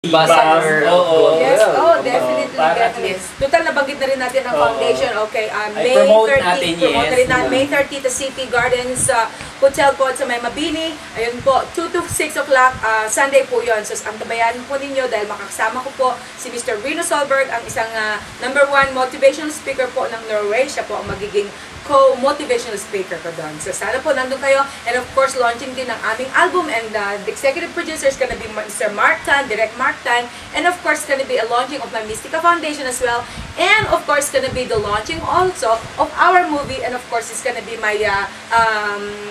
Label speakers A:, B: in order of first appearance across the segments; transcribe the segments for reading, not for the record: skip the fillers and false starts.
A: Ambassador.
B: Oo.
C: Yes, oh, definitely,
B: Para at
C: definitely.
B: least-
C: Total, nabanggit na rin natin ang
B: Oo.
C: foundation. Okay, May
B: promote
C: 30,
B: natin,
C: promote
B: yes.
C: na rin natin. May 30 to City Gardens Hotel po sa may Mabini. Ayun po, 2 to 6 o'clock, Sunday po yun. So, ang tabayanan po ninyo dahil makakasama ko po si Mr. Rino Solberg, ang isang #1 motivational speaker po ng Norway. Siya po ang magiging co-motivational speaker ko doon. So, sana po nandun kayo. And of course, launching din ang aming album. And the executive producer is gonna be Mr. Mark Tan, Direct Mark Tan. And of course, gonna be a launching of my Mystica Foundation as well. And of course, gonna be the launching also of our movie. And of course, it's gonna be my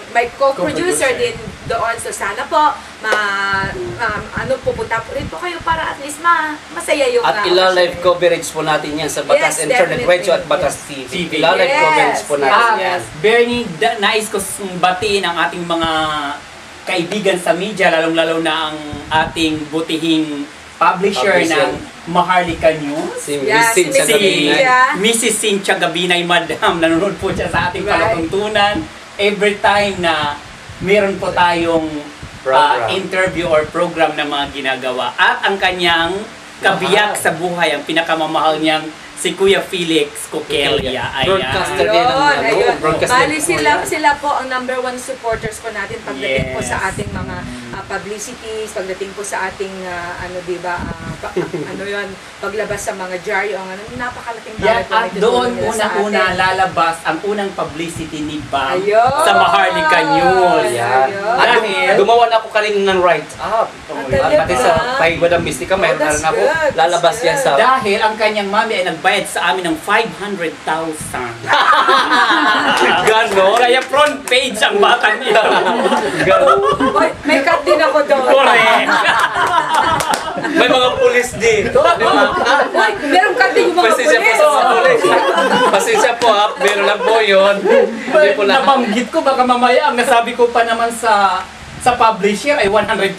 C: my co-producer din doon. So, sana po, pupunta po rin po kayo para at least masaya yung
A: At ila-live coverage po natin yan sa Batas
C: Yes,
A: Internet
C: definitely.
A: Radio at Batas
B: Yes.
A: TV. Ila-live
C: Yes.
A: coverage po natin yan.
B: Bernie, nais ko batiin ang ating mga kaibigan sa media, lalong-lalo na ang ating butihing publisher ng Maharlika News.
A: Si
C: Yeah,
A: Miss Cynthia
C: si
A: Gabinay.
C: Cynthia.
B: Mrs. Cynthia Gabinay, Madam, nanonood po siya sa ating palatuntunan. Every time na meron po tayong interview or program na mga ginagawa. At ang kanyang kabiyak sa buhay, ang pinakamamahal niyang si Kuya Felix Coquelia.
A: Broadcaster
C: Ayun,
A: din ang
C: ayun.
A: broadcaster
C: Bali
A: po
C: sila po ang #1 supporters po natin pagdating po
B: Yes.
C: sa ating mga publicities, pagdating po sa ating paglabas sa mga diaryo, ang napakalaking
B: Yan,
C: bagay po
B: at
C: na
B: doon
C: itutulong nila sa
B: una-una
C: atin.
B: lalabas ang unang publicity ni Bam
C: Ayun!
B: sa Maharlika News.
A: Yan.
C: Ayun.
A: At
B: Dahil-
A: gumawa na ako kanina ng write-up.
C: galing
A: Pati
C: ba?
A: sa Pay Madam Mystica, mayroon na
C: that's
A: rin ako.
C: good.
A: Lalabas
C: That's
A: yan sa...
B: Dahil ang kanyang mami ay nagbayad sa amin ng 500,000.
A: Ganon?
B: Kaya front page ang batang ito.
C: Oy, may cut din ako doon.
B: Correct.
A: May mga pulis dito. Di ba?
C: Oy, meron cut din yung mga
A: Pasensya po
C: pulis.
A: sa mga pulis. Pasensya po ha. Meron lang po yun. Hindi po lahat.
B: Nabanggit ko, baka mamaya ang nasabi ko pa naman sa publisher ay 100,000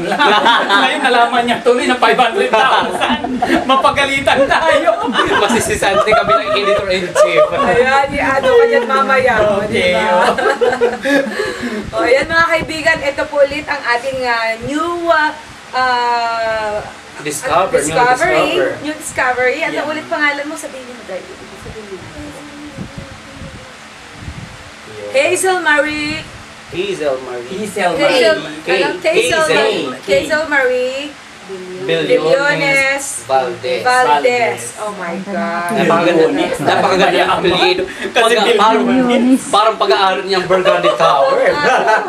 B: lang. Ngayon nalaman niya tuloy na 500,000. Mapagalitan tayo.
A: Masisisante kami ng editor-in-chief.
C: Ayan, i-ano ka dyan mamaya.
B: Okay.
C: Diba? O, ayan mga kaibigan, ito po ulit ang ating new
A: Discover.
C: New Discovery. Ano
B: Yeah.
C: ulit pangalan mo? Sabihin mo, Day. Hazel Marie.
A: Hazel Marie.
B: Hazel
C: Hazel,
B: Marie.
C: Hazel Marie. Bilyones Valdez. Oh my God.
A: Napakaganda ang apelyido.
B: Kasi
A: Parang pag-aaral niyang Burgundy Tower.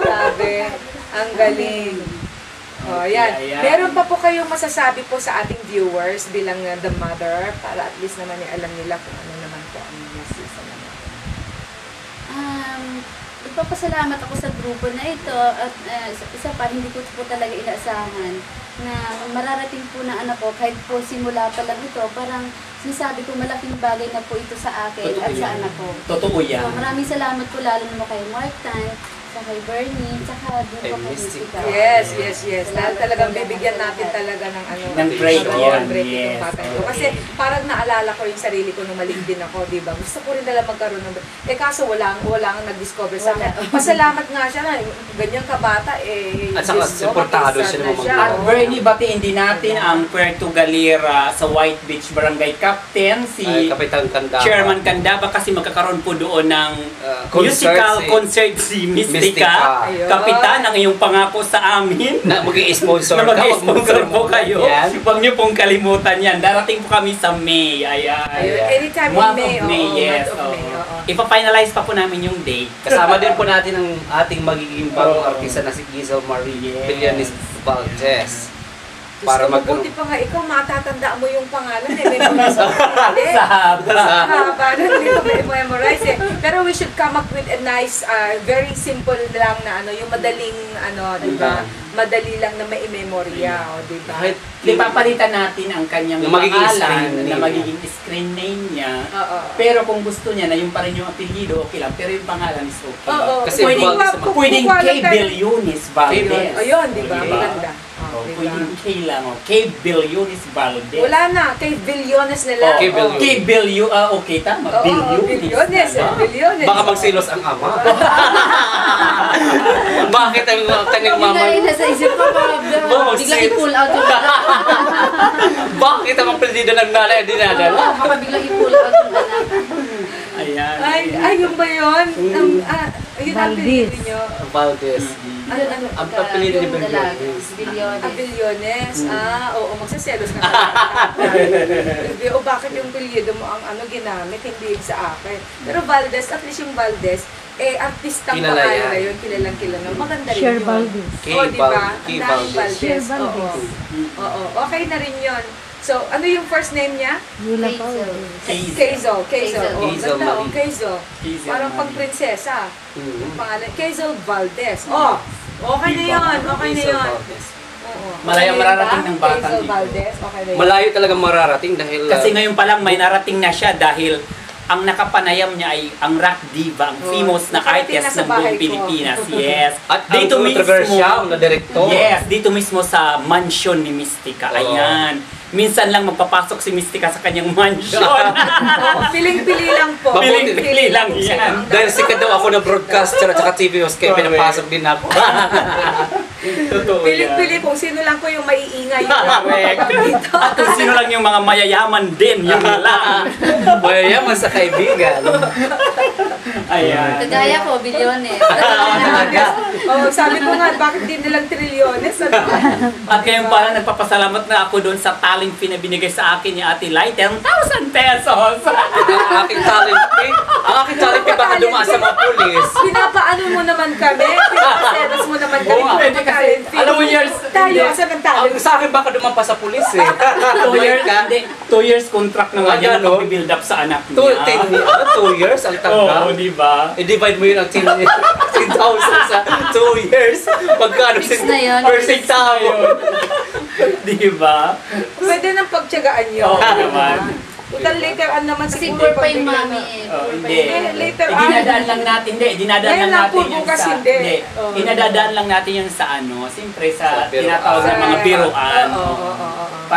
C: Grabe. Ang galing. Oh, ayan.
B: Yeah.
C: Meron pa po kayong masasabi po sa ating viewers bilang the mother para at least naman alam nila kung ano naman po ang message naman.
D: Nagpapasalamat ako sa grupo na ito at isa pa, hindi ko po talaga inaasahan na mararating po ng anak ko kahit po simula pa lang ito, parang sinasabi ko malaking bagay na po ito sa akin at sa anak ko.
B: Totoo yan.
D: So, maraming salamat po lalo naman kay Mark Tan, sa kay Bernie, tsaka din po
A: Kay
D: kay
A: Mystica.
C: Yes. Dahil talagang bibigyan natin talaga ng
B: Ng break yan,
C: break
B: yes.
C: itong bata ito. Kasi parang naalala ko yung sarili ko nung maling din ako, di ba? Gusto ko rin talaga magkaroon ng break. Kaso wala ang nag-discover sa akin. Pasalamat nga siya na ganyan kabata
A: At saka
C: Diyos ko,
A: supportado
C: mag-isa
A: siya
C: na
A: ng
C: siya.
A: mga-
B: At Bernie, batiin din natin ang Puerto Galera sa White Beach Barangay Captain, si
A: Kapitan Kandaba.
B: Chairman Candaba, kasi magkakaroon po doon ng
A: Concert
B: concert si
A: Mystica.
B: Mystica.
C: Ayun.
B: Kapitan, ang iyong pangako sa amin.
A: Na mag-i-sponsor
B: Na mag-sponsor po kayo.
A: Yan.
B: Huwag niyo pong kalimutan yan. Darating po kami sa May. Ayan.
C: Ayun, anytime in
B: Month
C: May.
B: of May,
C: oo,
B: yes.
C: month of May, oo.
B: Ipa-finalize pa po namin yung date.
A: Kasama din po natin ang ating magiging bagong artista na si Hazel Marie
B: Yes.
A: Bilyones Valdez.
C: Para
A: Para
C: buti pa nga ikaw, matatanda mo yung pangalan eh. Memorize mo. Hindi. Haba na, hindi ko memorize eh. Pero we should come up with a nice, very simple lang na yung madaling, di ba? Madali lang na mai-memorya, di ba?
A: kahit
B: Ipapalitan natin ang kanyang
A: Yung magiging
B: pangalan,
A: screen name
B: na
A: niya.
B: magiging screen name niya.
C: Oo.
B: Pero kung gusto niya na yung pa rin yung apelyido, okay lang. Pero yung pangalan is okay.
C: Oo.
A: Kasi
B: Pwedeng K. Bilyones Valdez.
C: Ayun, di ba?
B: Diba?
C: Maganda.
B: Oh,
C: Diba?
B: pwedeng K lang. K. Bilyones Valdez.
C: Wala na, kay Bilyones na lang.
A: K. Bilyones.
B: K. Okay, tama.
C: Oo,
B: Bilyones.
C: Bilyones.
B: Diba?
C: Bilyones.
A: baka magsilos ang ama. Bakit ang kanyang mama?
D: Bigla nasa isip ko, bigla i-pull out yung anak.
A: Bakit ang apelyido ng nanay dinadala?
D: Baka bigla i-pull out yung anak.
B: Ayan.
C: Ay, yung ba yun? Yun ang pinili nyo.
A: Valdez.
C: Ano?
A: Ang apelyido ni
D: Bilyones.
A: Bilyones.
C: Bilyones. Oo, magsaselos ka na. O bakit yung apelyido mo ang ginamit, hindi yung sa akin. Pero Valdez, at least yung Valdez, artistang
A: Kilala
C: pangalan
A: yan.
C: na yun, kilalang kilala. Maganda rin
E: Cher
C: yun.
E: Valdez.
C: Oo, di ba?
A: Kay
C: Ang daming
A: Valdez.
E: Cher
C: Valdez.
E: Valdez.
C: Oo, okay na rin yun. So, ano yung first name niya?
E: Yula
D: Hazel.
E: Paul.
C: Kazel.
D: Hazel.
C: Oh,
A: Hazel
C: ganda.
A: Marie.
C: Kazel.
B: Hazel
C: Parang
B: Marie.
C: pang prinsesa.
A: Mhm.
C: Yung pangalan. Kazel Valdez. Oh, okay na yun. Okay na
A: Hazel
C: yun.
A: Valdez.
C: Oo.
B: Malaya
C: Okay na
B: mararating
C: ba?
B: ng batang
C: Hazel
B: ito.
C: Valdez. Okay na yun.
A: Malayo talaga mararating dahil
B: Kasi ngayon pa lang may narating na siya dahil ang nakapanayam niya ay ang rock diva, ang
C: Oh,
B: famous na
C: nakarating
B: artist
C: na sa
B: ng
C: bahay
B: buong
C: ko.
B: Pilipinas. Yes.
A: at ang
B: Dito mismo.
A: controversial na direktor.
B: Yes, dito mismo sa mansion ni Mystica.
A: Oo.
B: Ayan. Minsan lang magpapasok si Mystica sa kanyang mansion.
C: Oo, piling-pili lang po.
B: Piling-pili lang yan.
A: Dahil sikat daw ako na broadcaster at saka TV host, kaya
B: Correct.
A: pinapasok din ako.
B: Totoo yan.
C: Piling-pili kung sino lang po yung maiingay.
B: Correct. At kung sino lang yung mga mayayaman din, yun lang.
A: Mayayaman sa kaibigan.
B: Ayan.
D: Kagaya ko, Bilyones.
C: Oh, sabi ko nga, bakit di nilang trilyones?
B: At ngayon pala, nagpapasalamat na ako doon sa taling pinabinigay sa akin ni Ate Lai, 10,000 pesos.
A: Ang aking talent pay, baka dumaan sa mga pulis.
C: Pinapaano mo naman kami? Pinapaselos mo naman kami.
A: Oo nga.
B: Pwede kasi, alam mo years,
C: Tayo, asan ang tayo?
A: Ang sa akin baka dumampa sa pulis eh.
B: 2 years contract na nga
A: Ah,
B: yan na
A: ganon?
B: build up sa anak
A: 2
B: niya.
A: years ang
B: Oo,
A: tanggap.
B: di ba?
A: I-divide mo yun ang 10,000 sa 2 years. Magkano
D: Fix na yun.
A: Perfect tayo.
B: Di ba?
C: Pwede nang pagtyagaan yun.
B: Oo naman.
C: Total later on naman
D: Kasi
C: siguro
D: poor pa yung
C: pag bigla
D: mami
C: na-
D: eh.
B: Oh,
D: Poor pa
B: hindi.
D: yung mami.
C: Later on.
B: Dinadaan lang natin, dinadaan
C: Ngayon
B: lang
C: lang
B: natin
C: po,
B: yun
C: bukas
B: sa,
C: hindi. Oo.
B: Dinadaan lang natin yun sa ano, siyempre
A: Sa
B: sa
A: biruan.
B: tinatawag na mga biruan.
C: Oo, oo, oo, oo.